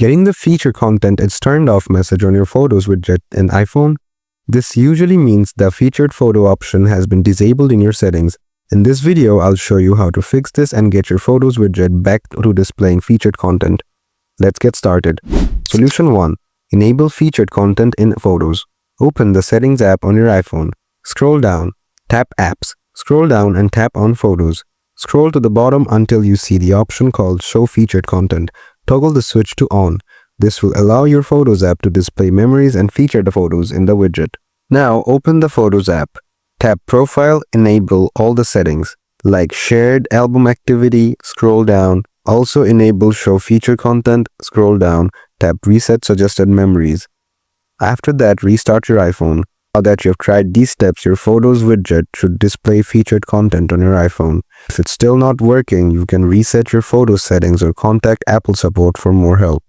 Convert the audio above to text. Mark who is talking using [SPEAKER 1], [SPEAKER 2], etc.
[SPEAKER 1] Getting the feature content is turned off message on your Photos widget in iPhone. This usually means the featured photo option has been disabled in your settings. In this video, I'll show you how to fix this and get your Photos widget back to displaying featured content. Let's get started. Solution 1. Enable featured content in Photos. Open the Settings app on your iPhone. Scroll down, tap Apps. Scroll down and tap on Photos. Scroll to the bottom until you see the option called Show Featured Content. Toggle the switch to On. This will allow your Photos app to display memories and featured photos in the widget. Now open the Photos app. Tap Profile, enable all the settings like Shared Album Activity, scroll down. Also enable Show Featured Content, scroll down, tap Reset Suggested Memories. After that, restart your iPhone. Now that you've tried these steps, your Photos widget should display featured content on your iPhone. If it's still not working, you can reset your Photos settings or contact Apple support for more help.